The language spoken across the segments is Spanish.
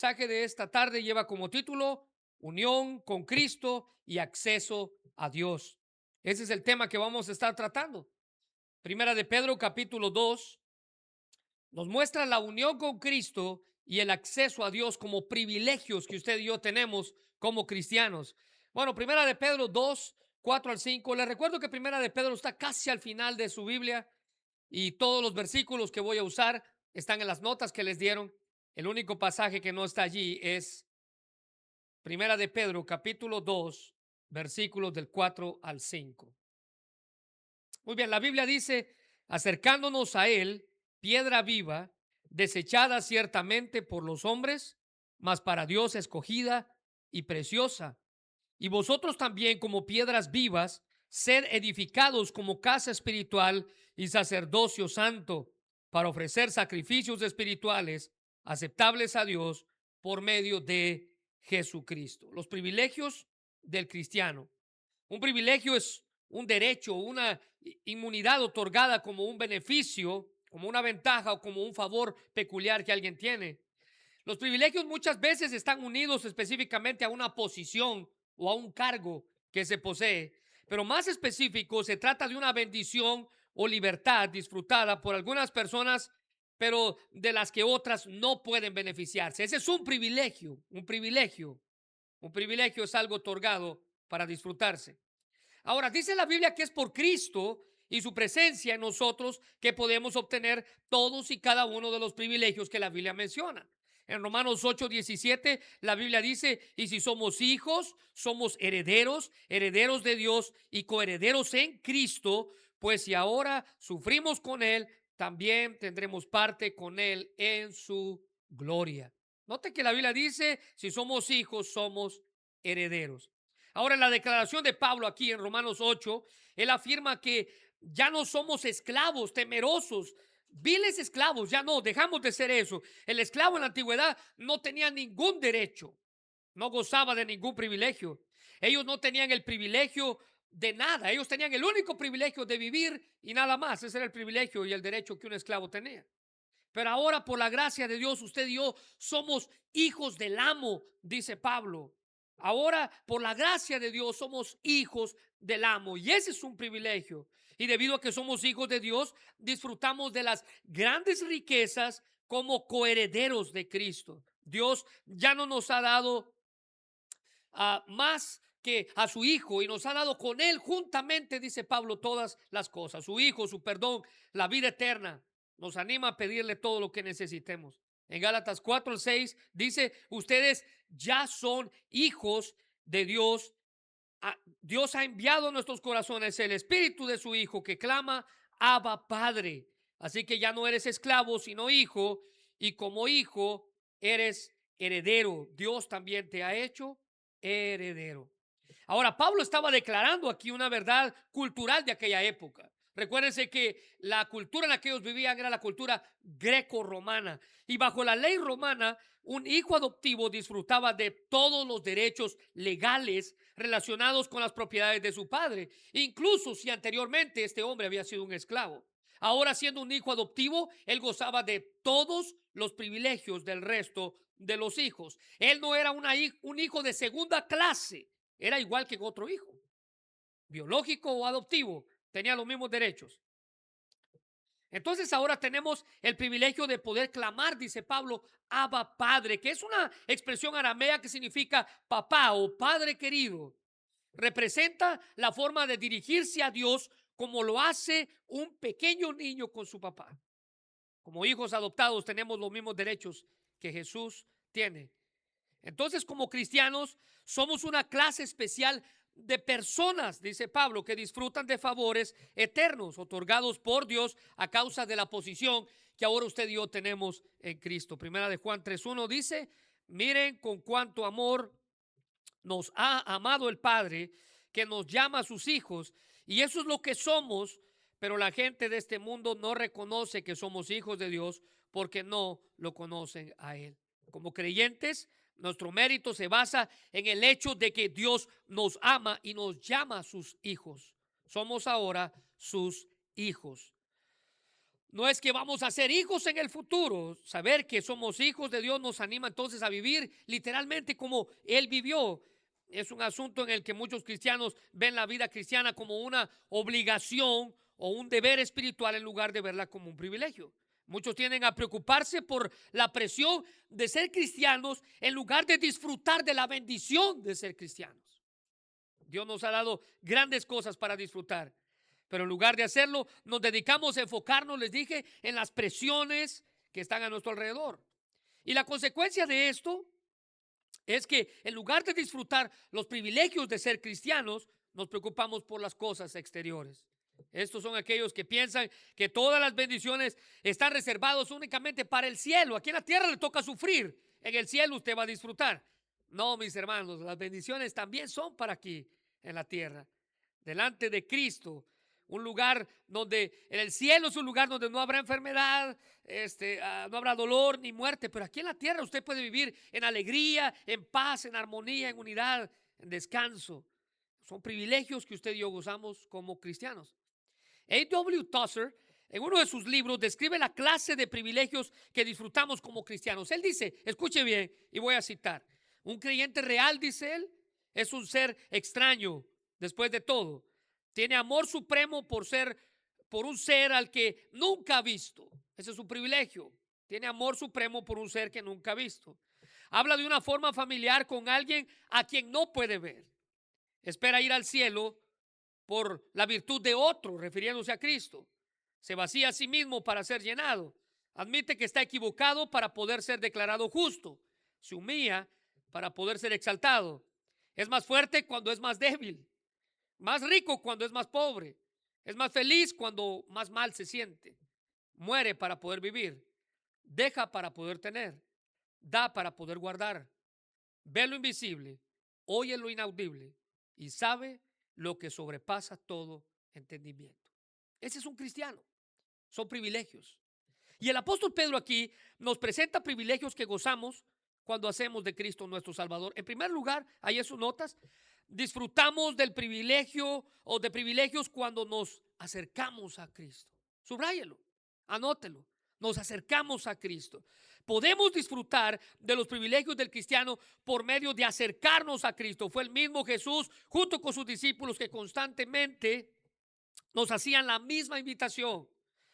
mensaje de esta tarde lleva como título Unión con Cristo y acceso a Dios. Ese es el tema que vamos a estar tratando. Primera de Pedro capítulo 2 nos muestra la unión con Cristo y el acceso a Dios como privilegios que usted y yo tenemos como cristianos. Bueno, Primera de Pedro 2, 4 al 5. Les recuerdo que Primera de Pedro está casi al final de su Biblia y todos los versículos que voy a usar están en las notas que les dieron. El único pasaje que no está allí es Primera de Pedro, capítulo 2, versículos del 4 al 5. Muy bien, la Biblia dice, acercándonos a él, piedra viva, desechada ciertamente por los hombres, mas para Dios escogida y preciosa. Y vosotros también como piedras vivas, sed edificados como casa espiritual y sacerdocio santo, para ofrecer sacrificios espirituales aceptables a Dios por medio de Jesucristo. Los privilegios del cristiano. Un privilegio es un derecho, una inmunidad otorgada como un beneficio, como una ventaja o como un favor peculiar que alguien tiene. Los privilegios muchas veces están unidos específicamente a una posición o a un cargo que se posee, pero más específico se trata de una bendición o libertad disfrutada por algunas personas, pero de las que otras no pueden beneficiarse. Ese es un privilegio, un privilegio. Un privilegio es algo otorgado para disfrutarse. Ahora, dice la Biblia que es por Cristo y su presencia en nosotros que podemos obtener todos y cada uno de los privilegios que la Biblia menciona. En Romanos 8:17 la Biblia dice, y si somos hijos, somos herederos, herederos de Dios y coherederos en Cristo, pues si ahora sufrimos con Él, también tendremos parte con Él en su gloria. Note que la Biblia dice, si somos hijos, somos herederos. Ahora, en la declaración de Pablo aquí en Romanos 8, él afirma que ya no somos esclavos temerosos, viles esclavos, ya no, dejamos de ser eso. El esclavo en la antigüedad no tenía ningún derecho, no gozaba de ningún privilegio. Ellos no tenían el privilegio de nada, ellos tenían el único privilegio de vivir y nada más. Ese era el privilegio y el derecho que un esclavo tenía. Pero ahora, por la gracia de Dios, usted y yo somos hijos del amo, dice Pablo. Ahora, por la gracia de Dios, somos hijos del amo. Y ese es un privilegio. Y debido a que somos hijos de Dios, disfrutamos de las grandes riquezas como coherederos de Cristo. Dios ya no nos ha dado más que a su Hijo y nos ha dado con Él juntamente, dice Pablo, todas las cosas. Su Hijo, su perdón, la vida eterna. Nos anima a pedirle todo lo que necesitemos. En Gálatas 4:6 dice, ustedes ya son hijos de Dios. Dios ha enviado a nuestros corazones el espíritu de su Hijo que clama, Abba Padre. Así que ya no eres esclavo, sino hijo. Y como hijo, eres heredero. Dios también te ha hecho heredero. Ahora, Pablo estaba declarando aquí una verdad cultural de aquella época. Recuérdense que la cultura en la que ellos vivían era la cultura greco-romana. Y bajo la ley romana, un hijo adoptivo disfrutaba de todos los derechos legales relacionados con las propiedades de su padre, incluso si anteriormente este hombre había sido un esclavo. Ahora, siendo un hijo adoptivo, él gozaba de todos los privilegios del resto de los hijos. Él no era un hijo de segunda clase, era igual que otro hijo, biológico o adoptivo, tenía los mismos derechos. Entonces ahora tenemos el privilegio de poder clamar, dice Pablo, Abba Padre, que es una expresión aramea que significa papá o padre querido. Representa la forma de dirigirse a Dios como lo hace un pequeño niño con su papá. Como hijos adoptados tenemos los mismos derechos que Jesús tiene. Entonces, como cristianos, somos una clase especial de personas, dice Pablo, que disfrutan de favores eternos otorgados por Dios a causa de la posición que ahora usted y yo tenemos en Cristo. Primera de Juan 3:1 dice, miren con cuánto amor nos ha amado el Padre, que nos llama a sus hijos, y eso es lo que somos, pero la gente de este mundo no reconoce que somos hijos de Dios porque no lo conocen a Él. Como creyentes, nuestro mérito se basa en el hecho de que Dios nos ama y nos llama a sus hijos. Somos ahora sus hijos. No es que vamos a ser hijos en el futuro. Saber que somos hijos de Dios nos anima entonces a vivir literalmente como Él vivió. Es un asunto en el que muchos cristianos ven la vida cristiana como una obligación o un deber espiritual en lugar de verla como un privilegio. Muchos tienden a preocuparse por la presión de ser cristianos en lugar de disfrutar de la bendición de ser cristianos. Dios nos ha dado grandes cosas para disfrutar, pero en lugar de hacerlo, nos dedicamos a enfocarnos, les dije, en las presiones que están a nuestro alrededor. Y la consecuencia de esto es que en lugar de disfrutar los privilegios de ser cristianos, nos preocupamos por las cosas exteriores. Estos son aquellos que piensan que todas las bendiciones están reservadas únicamente para el cielo. Aquí en la tierra le toca sufrir, en el cielo usted va a disfrutar. No, mis hermanos, las bendiciones también son para aquí, en la tierra, delante de Cristo. Un lugar donde, en el cielo es un lugar donde no habrá enfermedad, no habrá dolor ni muerte, pero aquí en la tierra usted puede vivir en alegría, en paz, en armonía, en unidad, en descanso. Son privilegios que usted y yo gozamos como cristianos. A.W. Tozer, en uno de sus libros, describe la clase de privilegios que disfrutamos como cristianos. Él dice, escuche bien, y voy a citar: un creyente real, dice él, es un ser extraño después de todo. Tiene amor supremo por un ser al que nunca ha visto. Ese es un privilegio. Tiene amor supremo por un ser que nunca ha visto. Habla de una forma familiar con alguien a quien no puede ver. Espera ir al cielo por la virtud de otro, refiriéndose a Cristo. Se vacía a sí mismo para ser llenado. Admite que está equivocado para poder ser declarado justo. Se humilla para poder ser exaltado. Es más fuerte cuando es más débil. Más rico cuando es más pobre. Es más feliz cuando más mal se siente. Muere para poder vivir. Deja para poder tener. Da para poder guardar. Ve lo invisible. Oye lo inaudible. Y sabe lo que sobrepasa todo entendimiento. Ese es un cristiano. Son privilegios. Y el apóstol Pedro aquí nos presenta privilegios que gozamos cuando hacemos de Cristo nuestro Salvador. En primer lugar, ahí en sus notas, disfrutamos del privilegio o de privilegios cuando nos acercamos a Cristo. Subráyelo, anótelo. Nos acercamos a Cristo. Podemos disfrutar de los privilegios del cristiano por medio de acercarnos a Cristo. Fue el mismo Jesús, junto con sus discípulos, que constantemente nos hacían la misma invitación.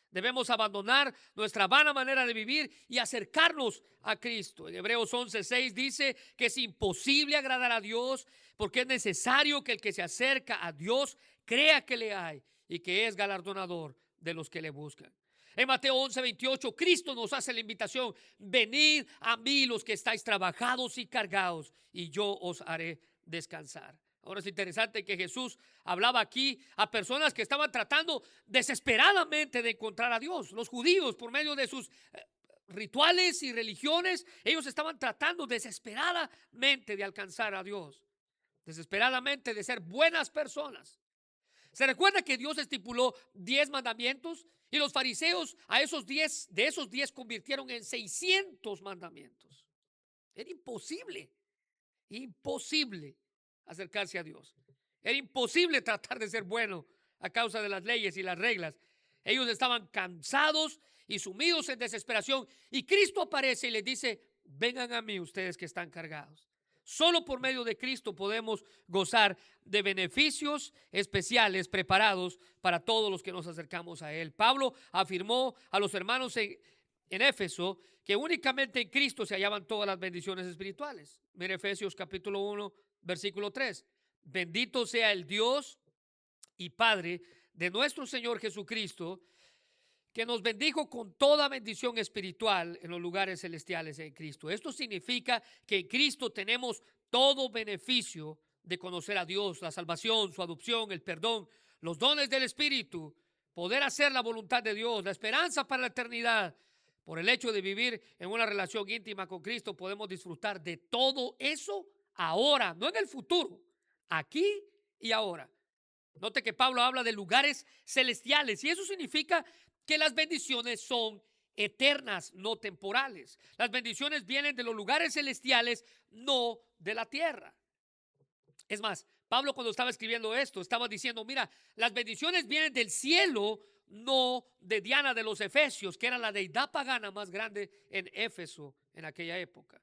Debemos abandonar nuestra vana manera de vivir y acercarnos a Cristo. En Hebreos 11:6 dice que es imposible agradar a Dios porque es necesario que el que se acerca a Dios crea que le hay y que es galardonador de los que le buscan. En Mateo 11:28, Cristo nos hace la invitación: venid a mí los que estáis trabajados y cargados, y yo os haré descansar. Ahora es interesante que Jesús hablaba aquí a personas que estaban tratando desesperadamente de encontrar a Dios. Los judíos, por medio de sus rituales y religiones, ellos estaban tratando desesperadamente de alcanzar a Dios, desesperadamente de ser buenas personas. Se recuerda que Dios estipuló 10 mandamientos y los fariseos de esos 10 convirtieron en 600 mandamientos. Era imposible acercarse a Dios. Era imposible tratar de ser bueno a causa de las leyes y las reglas. Ellos estaban cansados y sumidos en desesperación, y Cristo aparece y les dice: vengan a mí ustedes que están cargados. Solo por medio de Cristo podemos gozar de beneficios especiales preparados para todos los que nos acercamos a Él. Pablo afirmó a los hermanos en Éfeso que únicamente en Cristo se hallaban todas las bendiciones espirituales. Mira Efesios capítulo 1, versículo 3. Bendito sea el Dios y Padre de nuestro Señor Jesucristo, que nos bendijo con toda bendición espiritual en los lugares celestiales en Cristo. Esto significa que en Cristo tenemos todo beneficio de conocer a Dios, la salvación, su adopción, el perdón, los dones del Espíritu, poder hacer la voluntad de Dios, la esperanza para la eternidad. Por el hecho de vivir en una relación íntima con Cristo, podemos disfrutar de todo eso ahora, no en el futuro, aquí y ahora. Note que Pablo habla de lugares celestiales, y eso significa que las bendiciones son eternas, no temporales. Las bendiciones vienen de los lugares celestiales, no de la tierra. Es más, Pablo, cuando estaba escribiendo esto, estaba diciendo: mira, las bendiciones vienen del cielo, no de Diana de los Efesios, que era la deidad pagana más grande en Éfeso en aquella época.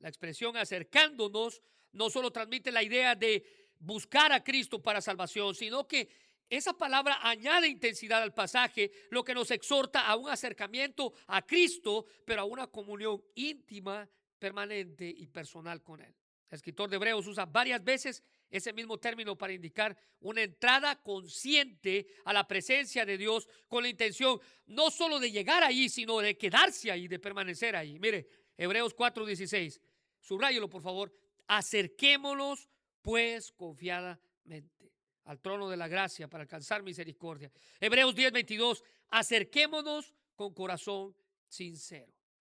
La expresión acercándonos no solo transmite la idea de buscar a Cristo para salvación, sino que esa palabra añade intensidad al pasaje, lo que nos exhorta a un acercamiento a Cristo, pero a una comunión íntima, permanente y personal con Él. El escritor de Hebreos usa varias veces ese mismo término para indicar una entrada consciente a la presencia de Dios con la intención no solo de llegar ahí, sino de quedarse ahí, de permanecer ahí. Mire, Hebreos 4:16, subráyelo por favor. Acerquémonos pues confiadamente al trono de la gracia para alcanzar misericordia. Hebreos 10:22, acerquémonos con corazón sincero.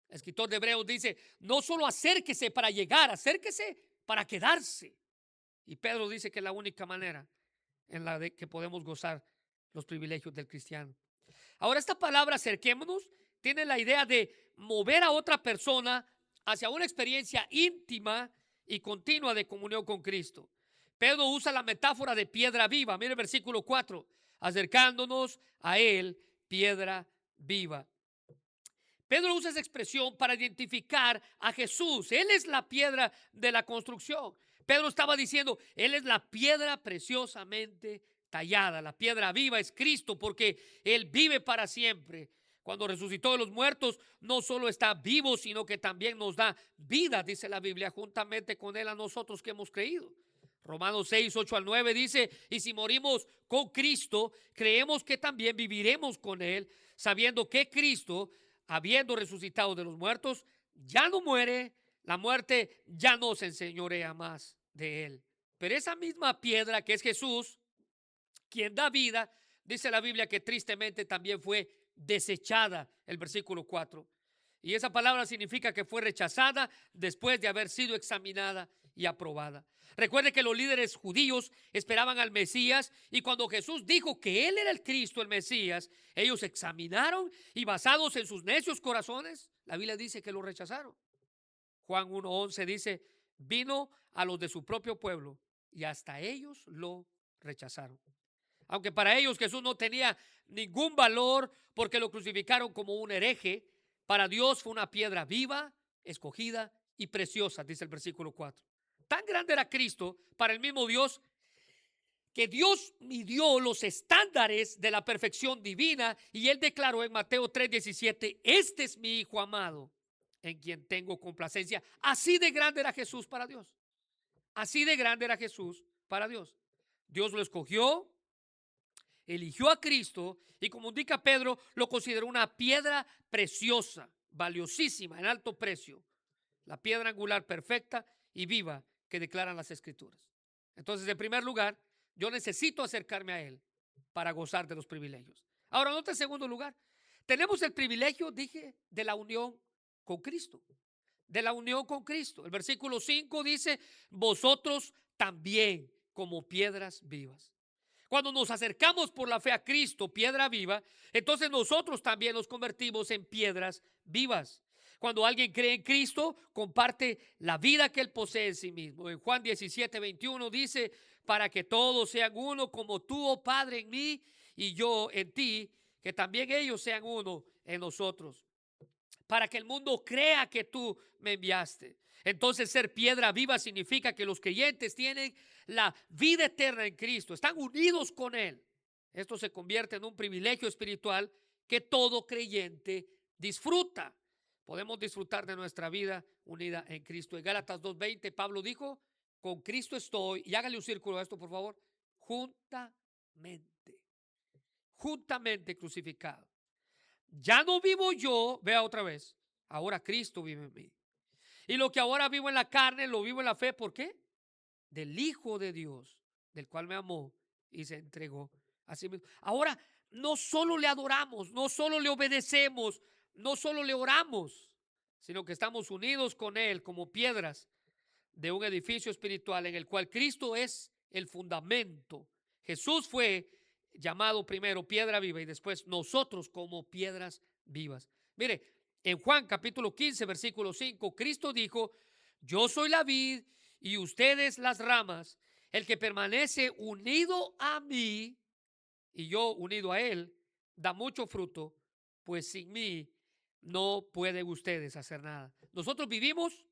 El escritor de Hebreos dice, no solo acérquese para llegar, acérquese para quedarse. Y Pedro dice que es la única manera en la de que podemos gozar los privilegios del cristiano. Ahora, esta palabra acerquémonos tiene la idea de mover a otra persona hacia una experiencia íntima y continua de comunión con Cristo. Pedro usa la metáfora de piedra viva. Mire el versículo 4, acercándonos a Él, piedra viva. Pedro usa esa expresión para identificar a Jesús. Él es la piedra de la construcción. Pedro estaba diciendo, Él es la piedra preciosamente tallada. La piedra viva es Cristo porque Él vive para siempre. Cuando resucitó de los muertos, no solo está vivo, sino que también nos da vida, dice la Biblia, juntamente con Él a nosotros que hemos creído. Romanos 6:8-9 dice, y si morimos con Cristo, creemos que también viviremos con Él, sabiendo que Cristo, habiendo resucitado de los muertos, ya no muere, la muerte ya no se enseñorea más de Él. Pero esa misma piedra que es Jesús, quien da vida, dice la Biblia que tristemente también fue desechada, el versículo 4. Y esa palabra significa que fue rechazada después de haber sido examinada y aprobada. Recuerde que los líderes judíos esperaban al Mesías y cuando Jesús dijo que Él era el Cristo, el Mesías, ellos examinaron y basados en sus necios corazones, la Biblia dice que lo rechazaron. Juan 1:11 dice, vino a los de su propio pueblo y hasta ellos lo rechazaron. Aunque para ellos Jesús no tenía ningún valor porque lo crucificaron como un hereje, para Dios fue una piedra viva, escogida y preciosa, dice el versículo 4. Tan grande era Cristo para el mismo Dios que Dios midió los estándares de la perfección divina y Él declaró en Mateo 3:17, este es mi Hijo amado en quien tengo complacencia. Así de grande era Jesús para Dios. Así de grande era Jesús para Dios. Dios lo escogió, eligió a Cristo y como indica Pedro, lo consideró una piedra preciosa, valiosísima, en alto precio. La piedra angular perfecta y viva que declaran las Escrituras. Entonces, en primer lugar, yo necesito acercarme a Él para gozar de los privilegios. Ahora, nota en segundo lugar, tenemos el privilegio, dije, de la unión con Cristo. De la unión con Cristo. El versículo 5 dice, vosotros también como piedras vivas. Cuando nos acercamos por la fe a Cristo, piedra viva, entonces nosotros también nos convertimos en piedras vivas. Cuando alguien cree en Cristo, comparte la vida que Él posee en sí mismo. En Juan 17:21 dice, para que todos sean uno como tú, oh Padre, en mí y yo en ti, que también ellos sean uno en nosotros. Para que el mundo crea que tú me enviaste. Entonces ser piedra viva significa que los creyentes tienen la vida eterna en Cristo, están unidos con Él. Esto se convierte en un privilegio espiritual que todo creyente disfruta. Podemos disfrutar de nuestra vida unida en Cristo. En Gálatas 2:20 Pablo dijo, con Cristo estoy, y hágale un círculo a esto por favor, juntamente crucificado. Ya no vivo yo, vea otra vez, ahora Cristo vive en mí. Y lo que ahora vivo en la carne, lo vivo en la fe, ¿por qué? Del Hijo de Dios, del cual me amó y se entregó a sí mismo. Ahora, no solo le adoramos, no solo le obedecemos, no solo le oramos, sino que estamos unidos con Él como piedras de un edificio espiritual en el cual Cristo es el fundamento. Jesús fue llamado primero piedra viva y después nosotros como piedras vivas. Mire, en Juan capítulo 15, versículo 5, Cristo dijo, yo soy la vid y ustedes las ramas. El que permanece unido a mí y yo unido a Él, da mucho fruto, pues sin mí no pueden ustedes hacer nada. Nosotros vivimos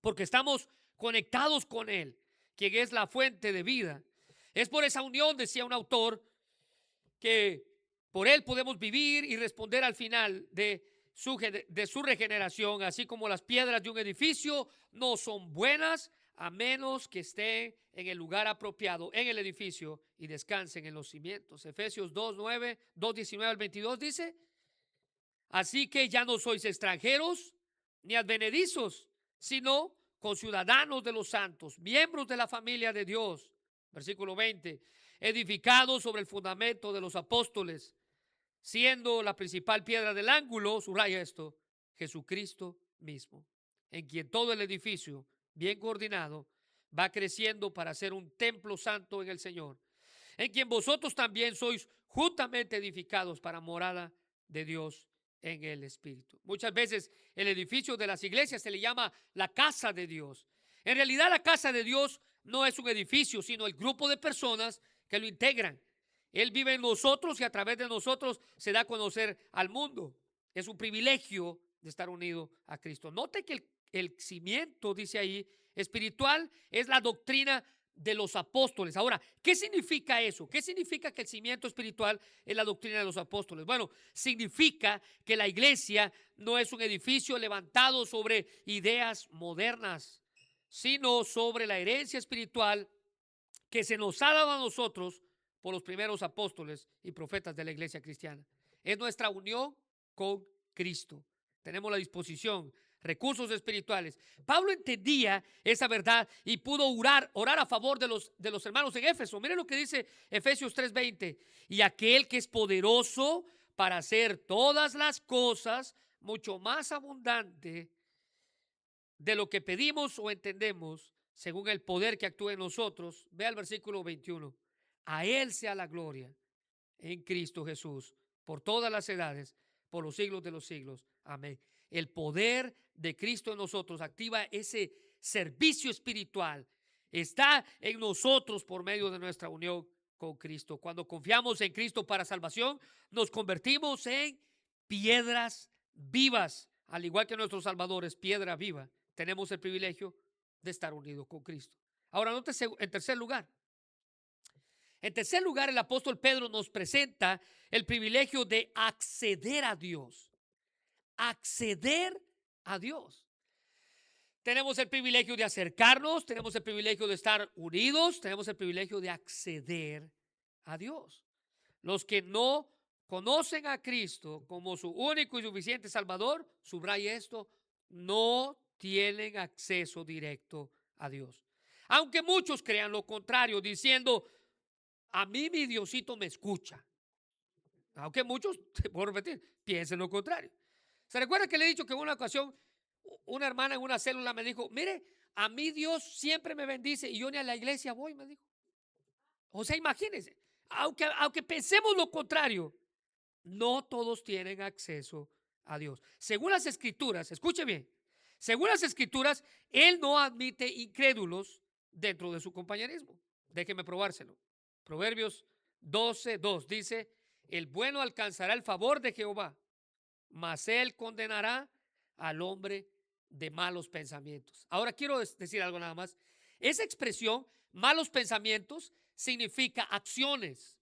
porque estamos conectados con Él, quien es la fuente de vida. Es por esa unión, decía un autor, que por Él podemos vivir y responder al final de su regeneración, así como las piedras de un edificio no son buenas a menos que estén en el lugar apropiado, en el edificio, y descansen en los cimientos. Efesios 2:9, 2:19 al 22 dice: así que ya no sois extranjeros ni advenedizos, sino conciudadanos de los santos, miembros de la familia de Dios. Versículo 20, edificados sobre el fundamento de los apóstoles, siendo la principal piedra del ángulo, subraya esto, Jesucristo mismo, en quien todo el edificio, bien coordinado, va creciendo para ser un templo santo en el Señor, en quien vosotros también sois juntamente edificados para morada de Dios en el Espíritu. Muchas veces el edificio de las iglesias se le llama la casa de Dios. En realidad la casa de Dios no es un edificio, sino el grupo de personas que lo integran. Él vive en nosotros y a través de nosotros se da a conocer al mundo. Es un privilegio de estar unido a Cristo. Note que el cimiento, dice ahí, espiritual es la doctrina de los apóstoles. Ahora, ¿qué significa eso? ¿Qué significa que el cimiento espiritual es la doctrina de los apóstoles? Bueno, significa que la iglesia no es un edificio levantado sobre ideas modernas, sino sobre la herencia espiritual que se nos ha dado a nosotros por los primeros apóstoles y profetas de la iglesia cristiana. Es nuestra unión con Cristo. Tenemos la disposición, recursos espirituales. Pablo entendía esa verdad y pudo orar a favor de los hermanos en Éfeso. Miren lo que dice Efesios 3:20. Y aquel que es poderoso para hacer todas las cosas mucho más abundante de lo que pedimos o entendemos, según el poder que actúa en nosotros. Ve al versículo 21. A Él sea la gloria en Cristo Jesús por todas las edades, por los siglos de los siglos. Amén. El poder de Cristo en nosotros activa ese servicio espiritual. Está en nosotros por medio de nuestra unión con Cristo. Cuando confiamos en Cristo para salvación, nos convertimos en piedras vivas, al igual que nuestro Salvador es piedra viva. Tenemos el privilegio de estar unidos con Cristo. Ahora, nótese en tercer lugar. En tercer lugar, el apóstol Pedro nos presenta el privilegio de acceder a Dios. Acceder a Dios. Tenemos el privilegio de acercarnos, tenemos el privilegio de estar unidos, tenemos el privilegio de acceder a Dios. Los que no conocen a Cristo como su único y suficiente Salvador, subraya esto, no tienen acceso directo a Dios. Aunque muchos crean lo contrario, diciendo: a mí mi Diosito me escucha. Aunque muchos, te puedo repetir, piensen lo contrario. ¿Se recuerda que le he dicho que en una ocasión una hermana en una célula me dijo: mire, a mí Dios siempre me bendice y yo ni a la iglesia voy, me dijo? O sea, imagínense, aunque pensemos lo contrario, no todos tienen acceso a Dios. Según las Escrituras, escuche bien, según las Escrituras, Él no admite incrédulos dentro de su compañerismo. Déjeme probárselo. Proverbios 12:2 dice: el bueno alcanzará el favor de Jehová, mas Él condenará al hombre de malos pensamientos. Ahora quiero decir algo nada más. Esa expresión, malos pensamientos, significa acciones,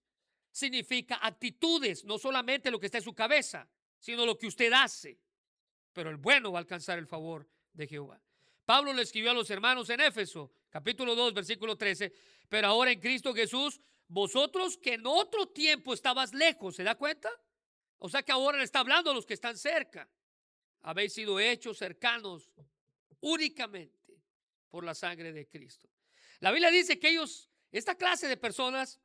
significa actitudes, no solamente lo que está en su cabeza, sino lo que usted hace. Pero el bueno va a alcanzar el favor de Jehová. Pablo le escribió a los hermanos en Éfeso, capítulo 2, versículo 13, pero ahora en Cristo Jesús, vosotros que en otro tiempo estabas lejos, ¿se da cuenta? O sea que ahora le está hablando a los que están cerca. Habéis sido hechos cercanos únicamente por la sangre de Cristo. La Biblia dice que ellos, esta clase de personas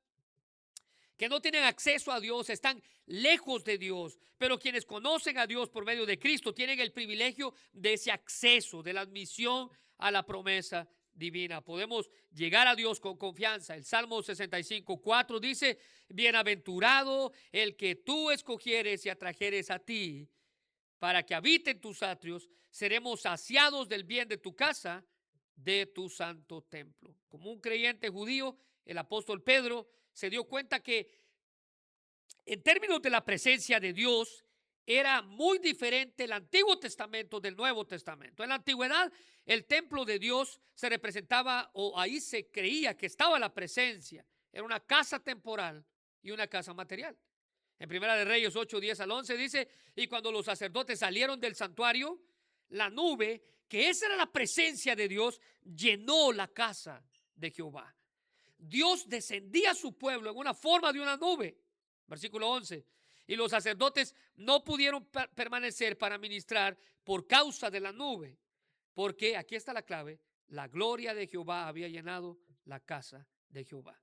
que no tienen acceso a Dios, están lejos de Dios, pero quienes conocen a Dios por medio de Cristo tienen el privilegio de ese acceso, de la admisión a la promesa divina. Podemos llegar a Dios con confianza. El Salmo 65:4 dice: bienaventurado el que tú escogieres y atrajeres a ti para que habite en tus atrios, seremos saciados del bien de tu casa, de tu santo templo. Como un creyente judío, el apóstol Pedro se dio cuenta que En términos de la presencia de Dios, era muy diferente el Antiguo Testamento del Nuevo Testamento. En la antigüedad, el templo de Dios se representaba, o ahí se creía que estaba la presencia. Era una casa temporal y una casa material. En Primera de Reyes 8, 10 al 11 dice: y cuando los sacerdotes salieron del santuario, la nube, que esa era la presencia de Dios, llenó la casa de Jehová. Dios descendía a su pueblo en una forma de una nube. Versículo 11. Y los sacerdotes no pudieron permanecer para ministrar por causa de la nube, porque, aquí está la clave, la gloria de Jehová había llenado la casa de Jehová.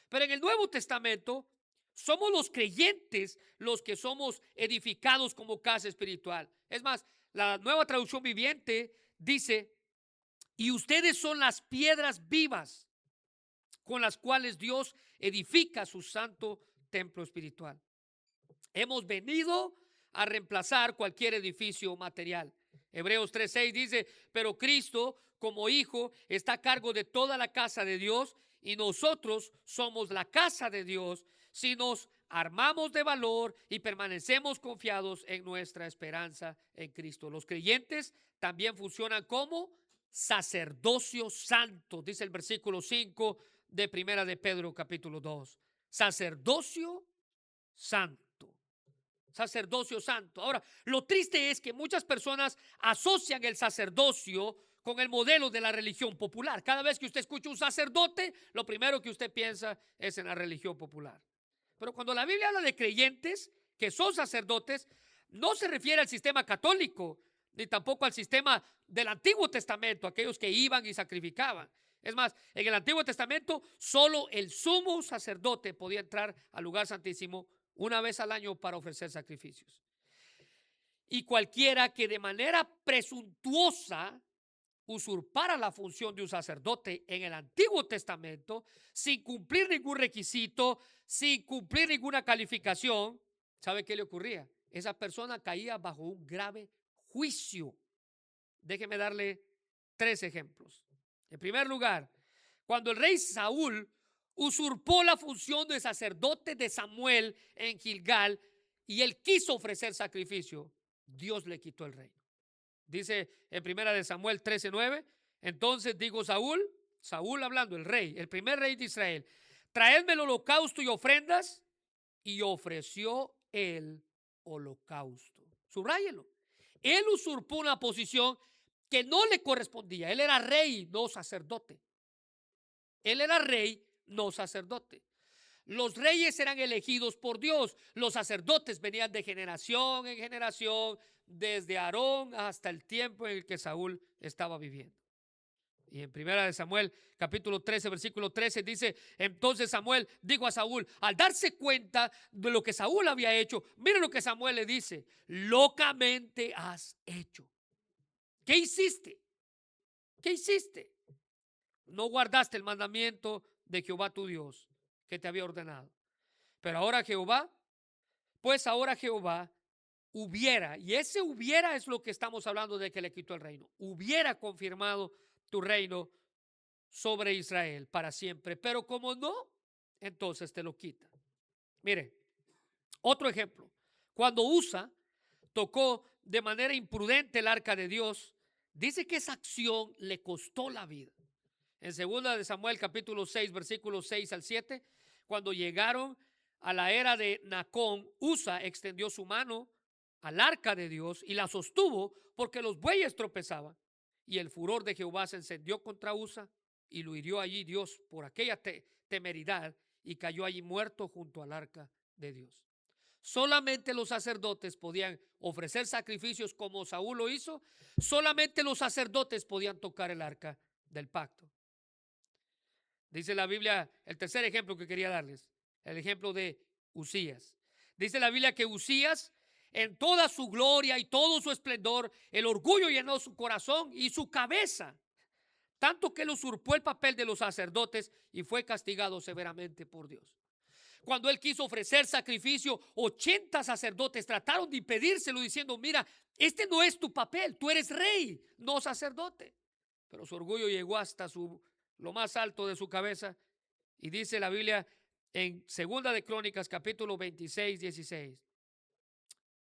Pero en el Nuevo Testamento somos los creyentes los que somos edificados como casa espiritual. Es más, la Nueva Traducción Viviente dice: y ustedes son las piedras vivas con las cuales Dios edifica su santo templo espiritual. Hemos venido a reemplazar cualquier edificio material. Hebreos 3:6 dice: pero Cristo como Hijo está a cargo de toda la casa de Dios, y nosotros somos la casa de Dios si nos armamos de valor y permanecemos confiados en nuestra esperanza en Cristo. Los creyentes también funcionan como sacerdocio santo, dice el versículo 5 de Primera de Pedro capítulo 2. Sacerdocio santo. Sacerdocio santo. Ahora, lo triste es que muchas personas asocian el sacerdocio con el modelo de la religión popular. Cada vez que usted escucha un sacerdote, lo primero que usted piensa es en la religión popular. Pero cuando la Biblia habla de creyentes que son sacerdotes, no se refiere al sistema católico, ni tampoco al sistema del Antiguo Testamento, aquellos que iban y sacrificaban. Es más, en el Antiguo Testamento solo el sumo sacerdote podía entrar al lugar santísimo una vez al año para ofrecer sacrificios. Y cualquiera que de manera presuntuosa usurpara la función de un sacerdote en el Antiguo Testamento, sin cumplir ningún requisito, sin cumplir ninguna calificación, ¿sabe qué le ocurría? Esa persona caía bajo un grave juicio. Déjeme darle 3 ejemplos. En primer lugar, cuando el rey Saúl usurpó la función de sacerdote de Samuel en Gilgal y él quiso ofrecer sacrificio, Dios le quitó el reino. Dice en Primera de Samuel 13:9: entonces dijo Saúl hablando, el rey, el primer rey de Israel: traedme el holocausto y ofrendas. Y ofreció el holocausto. Subráyelo. Él usurpó una posición que no le correspondía. Él era rey, no sacerdote. Él era rey, no sacerdote. Los reyes eran elegidos por Dios. Los sacerdotes venían de generación en generación, desde Aarón hasta el tiempo en el que Saúl estaba viviendo. Y en Primera de Samuel, capítulo 13, versículo 13, dice: entonces Samuel dijo a Saúl, al darse cuenta de lo que Saúl había hecho, mire lo que Samuel le dice: locamente has hecho. ¿Qué hiciste? ¿Qué hiciste? No guardaste el mandamiento de Jehová tu Dios que te había ordenado. Pero ahora Jehová, pues ahora Jehová hubiera, y ese hubiera es lo que estamos hablando de que le quitó el reino, hubiera confirmado tu reino sobre Israel para siempre, pero como no, entonces te lo quita. Mire, otro ejemplo: cuando Usa tocó de manera imprudente el arca de Dios, dice que esa acción le costó la vida. En 2 de Samuel capítulo 6 versículos 6 al 7, cuando llegaron a la era de Nacón, Usa extendió su mano al arca de Dios y la sostuvo porque los bueyes tropezaban. Y el furor de Jehová se encendió contra Usa y lo hirió allí Dios por aquella temeridad, y cayó allí muerto junto al arca de Dios. Solamente los sacerdotes podían ofrecer sacrificios como Saúl lo hizo. Solamente los sacerdotes podían tocar el arca del pacto. Dice la Biblia, el tercer ejemplo que quería darles, el ejemplo de Usías. Dice la Biblia que Usías, en toda su gloria y todo su esplendor, el orgullo llenó su corazón y su cabeza, tanto que él usurpó el papel de los sacerdotes y fue castigado severamente por Dios. Cuando él quiso ofrecer sacrificio, 80 sacerdotes trataron de impedírselo diciendo: mira, este no es tu papel, tú eres rey, no sacerdote. Pero su orgullo llegó hasta lo más alto de su cabeza, y dice la Biblia en Segunda de Crónicas, capítulo 26, 16.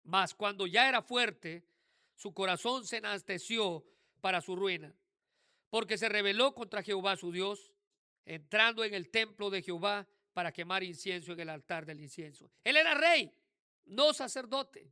Mas cuando ya era fuerte, su corazón se enalteció para su ruina, porque se rebeló contra Jehová su Dios, entrando en el templo de Jehová para quemar incienso en el altar del incienso. Él era rey, no sacerdote.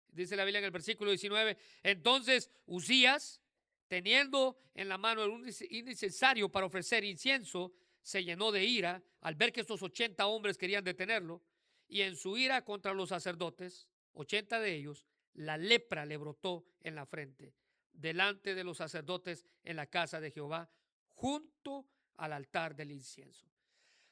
Dice la Biblia en el versículo 19. Entonces Uzías, teniendo en la mano el innecesario para ofrecer incienso, se llenó de ira al ver que estos 80 hombres querían detenerlo, y en su ira contra los sacerdotes, 80 de ellos, la lepra le brotó en la frente, delante de los sacerdotes en la casa de Jehová, junto al altar del incienso.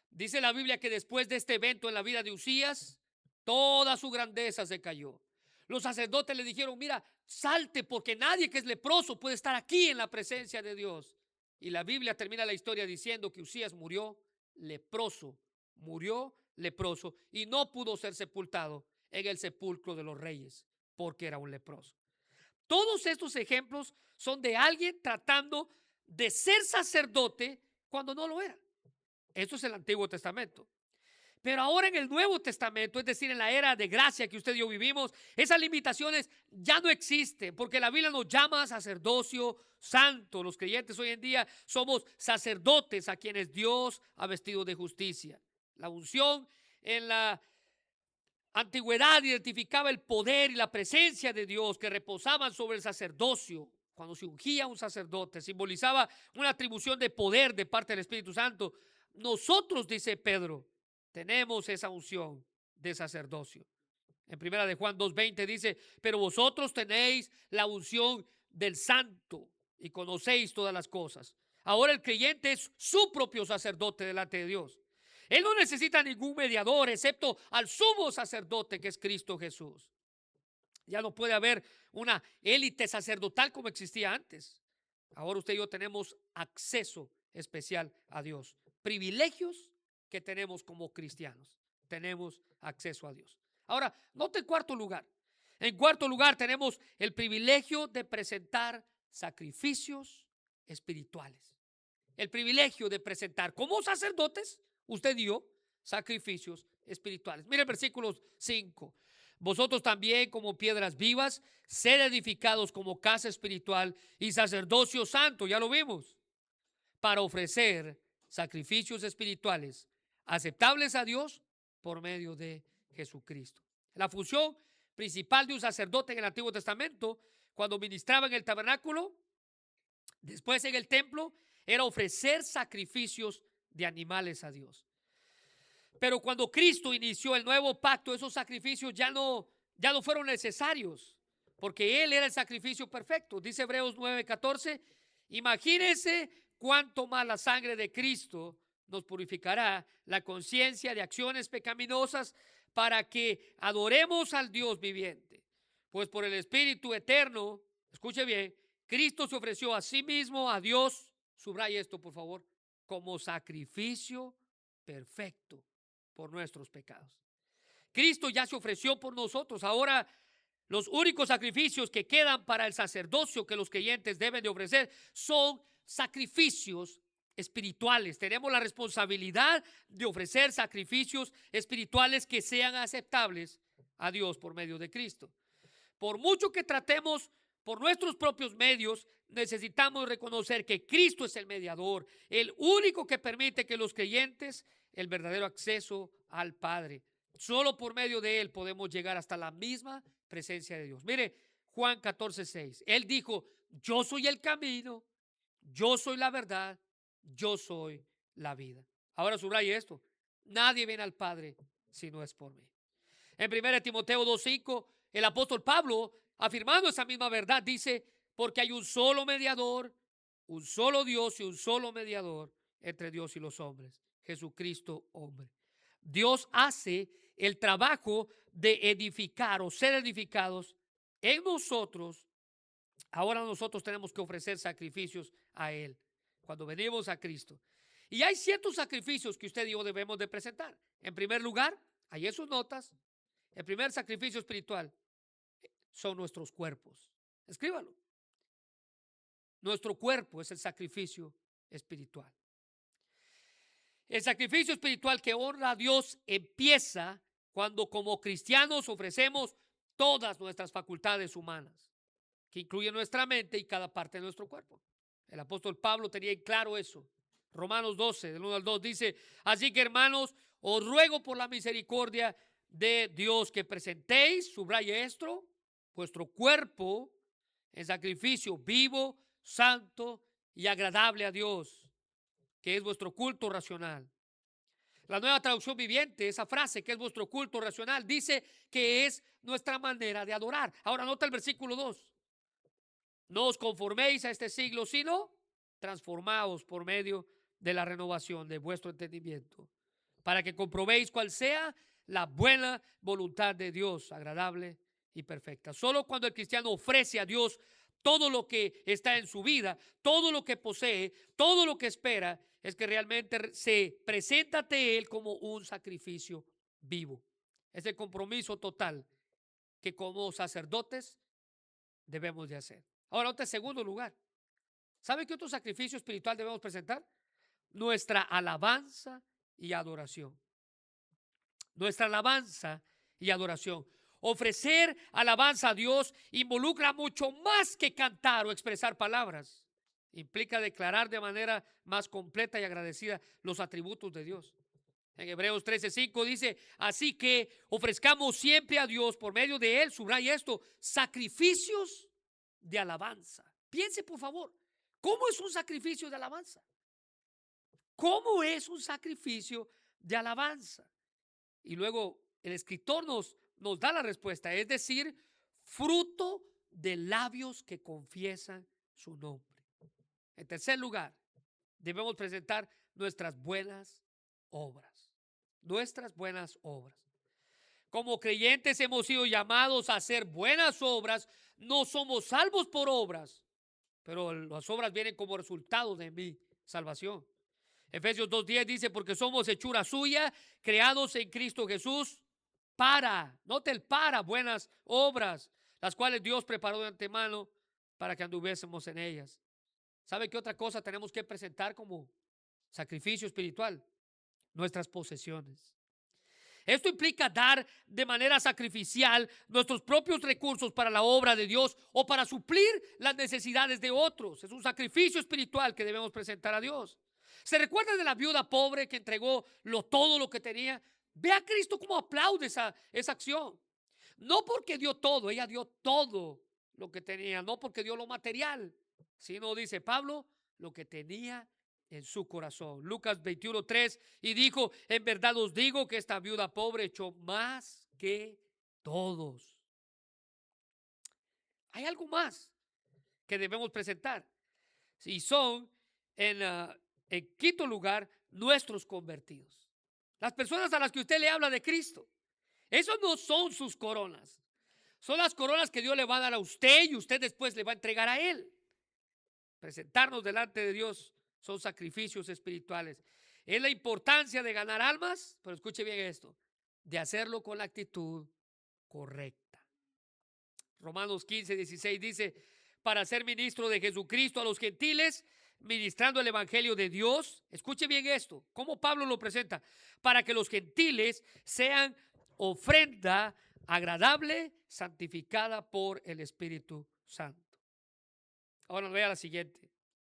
Dice la Biblia que después de este evento en la vida de Uzías, toda su grandeza se cayó. Los sacerdotes le dijeron: mira, salte, porque nadie que es leproso puede estar aquí en la presencia de Dios. Y la Biblia termina la historia diciendo que Uzías murió leproso y no pudo ser sepultado en el sepulcro de los reyes, porque era un leproso. Todos estos ejemplos son de alguien tratando de ser sacerdote cuando no lo era. Esto es el Antiguo Testamento. Pero ahora en el Nuevo Testamento, es decir, en la era de gracia que usted y yo vivimos, esas limitaciones ya no existen, porque la Biblia nos llama sacerdocio santo. Los creyentes hoy en día somos sacerdotes a quienes Dios ha vestido de justicia. La unción en la antigüedad identificaba el poder y la presencia de Dios que reposaban sobre el sacerdocio. Cuando se ungía un sacerdote, simbolizaba una atribución de poder de parte del Espíritu Santo. Nosotros, dice Pedro, tenemos esa unción de sacerdocio. En primera de Juan 2:20 dice: pero vosotros tenéis la unción del santo y conocéis todas las cosas. Ahora el creyente es su propio sacerdote delante de Dios. Él no necesita ningún mediador excepto al sumo sacerdote, que es Cristo Jesús. Ya no puede haber una élite sacerdotal como existía antes. Ahora usted y yo tenemos acceso especial a Dios. Privilegios que tenemos como cristianos. Tenemos acceso a Dios. Ahora, note en cuarto lugar. En cuarto lugar tenemos el privilegio de presentar sacrificios espirituales. El privilegio de presentar como sacerdotes, usted y yo, sacrificios espirituales. Mire el versículo 5. Vosotros también, como piedras vivas, sed edificados como casa espiritual y sacerdocio santo, ya lo vimos, para ofrecer sacrificios espirituales aceptables a Dios por medio de Jesucristo. La función principal de un sacerdote en el Antiguo Testamento, cuando ministraba en el tabernáculo, después en el templo, era ofrecer sacrificios de animales a Dios. Pero cuando Cristo inició el nuevo pacto, esos sacrificios ya no fueron necesarios, porque Él era el sacrificio perfecto. Dice Hebreos 9:14, imagínense cuánto más la sangre de Cristo nos purificará la conciencia de acciones pecaminosas para que adoremos al Dios viviente. Pues por el Espíritu eterno, escuche bien, Cristo se ofreció a sí mismo, a Dios, subraya esto por favor, como sacrificio perfecto por nuestros pecados. Cristo ya se ofreció por nosotros. Ahora los únicos sacrificios que quedan para el sacerdocio que los creyentes deben de ofrecer son sacrificios espirituales. Tenemos la responsabilidad de ofrecer sacrificios espirituales que sean aceptables a Dios por medio de Cristo. Por mucho que tratemos por nuestros propios medios, necesitamos reconocer que Cristo es el mediador, el único que permite que los creyentes el verdadero acceso al Padre. Solo por medio de Él podemos llegar hasta la misma presencia de Dios. Mire, Juan 14:6. Él dijo: yo soy el camino, yo soy la verdad, yo soy la vida. Ahora subraye esto: nadie viene al Padre si no es por mí. En 1 Timoteo 2:5, el apóstol Pablo, afirmando esa misma verdad, dice: porque hay un solo mediador, un solo Dios y un solo mediador entre Dios y los hombres, Jesucristo hombre. Dios hace el trabajo de edificar o ser edificados en nosotros. Ahora nosotros tenemos que ofrecer sacrificios a Él cuando venimos a Cristo. Y hay ciertos sacrificios que usted y yo debemos de presentar. En primer lugar, ahí en sus notas, el primer sacrificio espiritual son nuestros cuerpos. Escríbalo. Nuestro cuerpo es el sacrificio espiritual. El sacrificio espiritual que honra a Dios empieza cuando como cristianos ofrecemos todas nuestras facultades humanas, que incluyen nuestra mente y cada parte de nuestro cuerpo. El apóstol Pablo tenía en claro eso. Romanos 12, del 1 al 2 dice: así que, hermanos, os ruego por la misericordia de Dios que presentéis, subraye esto, vuestro cuerpo en sacrificio vivo, santo y agradable a Dios, que es vuestro culto racional. La Nueva Traducción Viviente, esa frase que es vuestro culto racional, dice que es nuestra manera de adorar. Ahora nota el versículo 2. No os conforméis a este siglo, sino transformaos por medio de la renovación de vuestro entendimiento, para que comprobéis cuál sea la buena voluntad de Dios, agradable y perfecta. Solo cuando el cristiano ofrece a Dios todo lo que está en su vida, todo lo que posee, todo lo que espera, es que realmente se presenta ante Él como un sacrificio vivo. Es el compromiso total que como sacerdotes debemos de hacer. Ahora, en segundo lugar, ¿sabe qué otro sacrificio espiritual debemos presentar? Nuestra alabanza y adoración. Nuestra alabanza y adoración. Ofrecer alabanza a Dios involucra mucho más que cantar o expresar palabras. Implica declarar de manera más completa y agradecida los atributos de Dios. En Hebreos 13:5 dice: así que ofrezcamos siempre a Dios por medio de Él, subraya esto, sacrificios de alabanza. Piense, por favor, ¿cómo es un sacrificio de alabanza? ¿Cómo es un sacrificio de alabanza? Y luego el escritor nos da la respuesta, es decir, fruto de labios que confiesan su nombre. En tercer lugar, debemos presentar nuestras buenas obras. Nuestras buenas obras. Como creyentes hemos sido llamados a hacer buenas obras. No somos salvos por obras, pero las obras vienen como resultado de mi salvación. Efesios 2:10 dice: porque somos hechura suya, creados en Cristo Jesús note el para, buenas obras, las cuales Dios preparó de antemano para que anduviésemos en ellas. ¿Sabe qué otra cosa tenemos que presentar como sacrificio espiritual? Nuestras posesiones. Esto implica dar de manera sacrificial nuestros propios recursos para la obra de Dios o para suplir las necesidades de otros. Es un sacrificio espiritual que debemos presentar a Dios. ¿Se recuerda de la viuda pobre que entregó todo lo que tenía? Ve a Cristo como aplaude esa acción. No porque dio todo, ella dio todo lo que tenía, no porque dio lo material, sino, dice Pablo, lo que tenía en su corazón. Lucas 21:3, y dijo: en verdad os digo que esta viuda pobre echó más que todos. Hay algo más que debemos presentar. Y son, en quinto lugar, nuestros convertidos. Las personas a las que usted le habla de Cristo. Esos no son sus coronas. Son las coronas que Dios le va a dar a usted y usted después le va a entregar a Él. Presentarnos delante de Dios son sacrificios espirituales. Es la importancia de ganar almas, pero escuche bien esto, de hacerlo con la actitud correcta. Romanos 15:16 dice: para ser ministro de Jesucristo a los gentiles, ministrando el evangelio de Dios. Escuche bien esto, cómo Pablo lo presenta: para que los gentiles sean ofrenda agradable, santificada por el Espíritu Santo. Ahora vea la siguiente.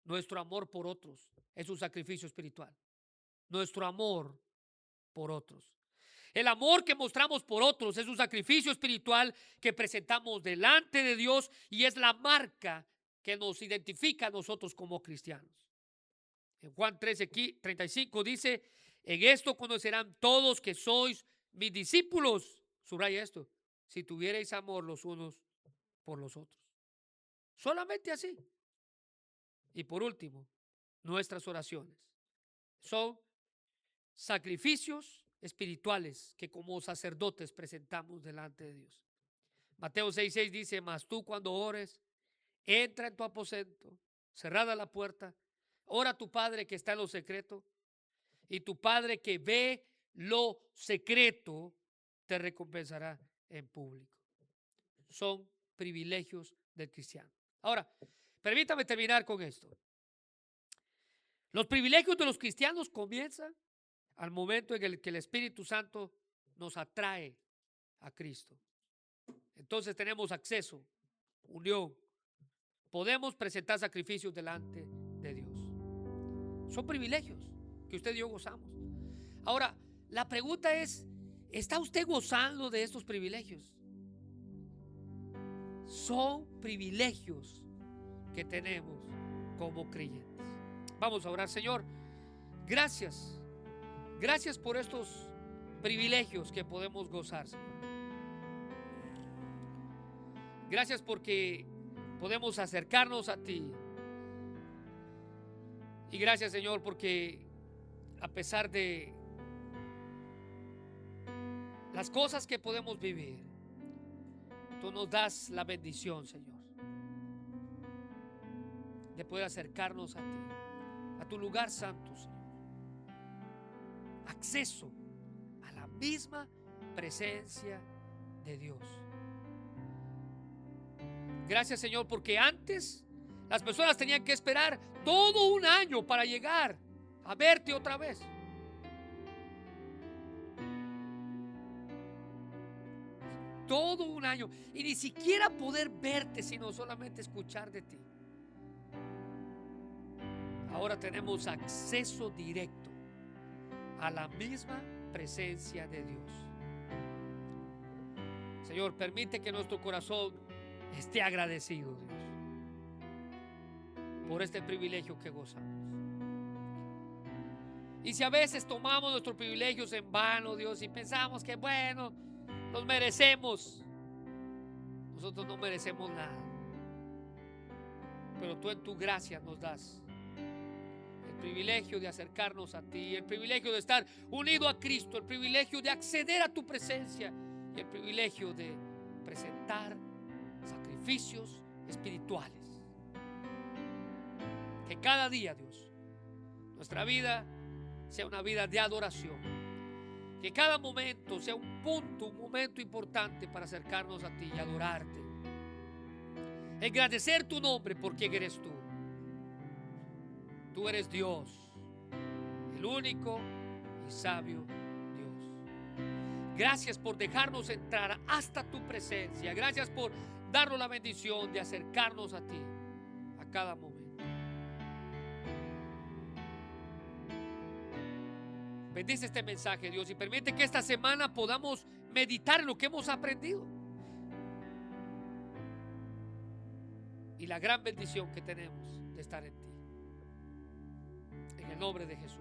Nuestro amor por otros es un sacrificio espiritual. Nuestro amor por otros. El amor que mostramos por otros es un sacrificio espiritual que presentamos delante de Dios y es la marca que nos identifica a nosotros como cristianos. En Juan 13:35 dice: en esto conocerán todos que sois mis discípulos. Subraya esto: si tuvierais amor los unos por los otros. Solamente así. Y por último, nuestras oraciones son sacrificios espirituales que como sacerdotes presentamos delante de Dios. Mateo 6:6 dice: mas tú cuando ores, entra en tu aposento, cerrada la puerta, ora a tu Padre que está en lo secreto, y tu Padre que ve lo secreto te recompensará en público. Son privilegios del cristiano. Ahora, permítame terminar con esto. Los privilegios de los cristianos comienzan al momento en el que el Espíritu Santo nos atrae a Cristo. Entonces tenemos acceso, unión. Podemos presentar sacrificios delante de Dios. Son privilegios que usted y yo gozamos. Ahora, la pregunta es, ¿está usted gozando de estos privilegios? Son privilegios que tenemos como creyentes. Vamos a orar. Señor, gracias. Gracias por estos privilegios que podemos gozar, Señor. Gracias porque podemos acercarnos a ti. Y gracias, Señor, porque a pesar de las cosas que podemos vivir, tú nos das la bendición, Señor, de poder acercarnos a ti, a tu lugar santo, Señor. Acceso a la misma presencia de Dios. Gracias, Señor, porque antes las personas tenían que esperar todo un año para llegar a verte otra vez. Todo un año. Y ni siquiera poder verte, sino solamente escuchar de ti. Ahora tenemos acceso directo a la misma presencia de Dios. Señor, permite que nuestro corazón esté agradecido, Dios, por este privilegio que gozamos. Y si a veces tomamos nuestros privilegios en vano, Dios, y pensamos que bueno, los merecemos, nosotros no merecemos nada. Pero tú en tu gracia nos das el privilegio de acercarnos a ti, el privilegio de estar unido a Cristo, el privilegio de acceder a tu presencia y el privilegio de presentar sacrificios espirituales. Que cada día, Dios, nuestra vida sea una vida de adoración. Que cada momento sea un momento importante para acercarnos a ti y adorarte. Engrandecer tu nombre por quien eres tú. Tú eres Dios, el único y sabio Dios. Gracias por dejarnos entrar hasta tu presencia. Gracias por darnos la bendición de acercarnos a ti a cada momento. Bendice este mensaje, Dios, y permite que esta semana podamos meditar en lo que hemos aprendido y la gran bendición que tenemos de estar en ti. En el nombre de Jesús.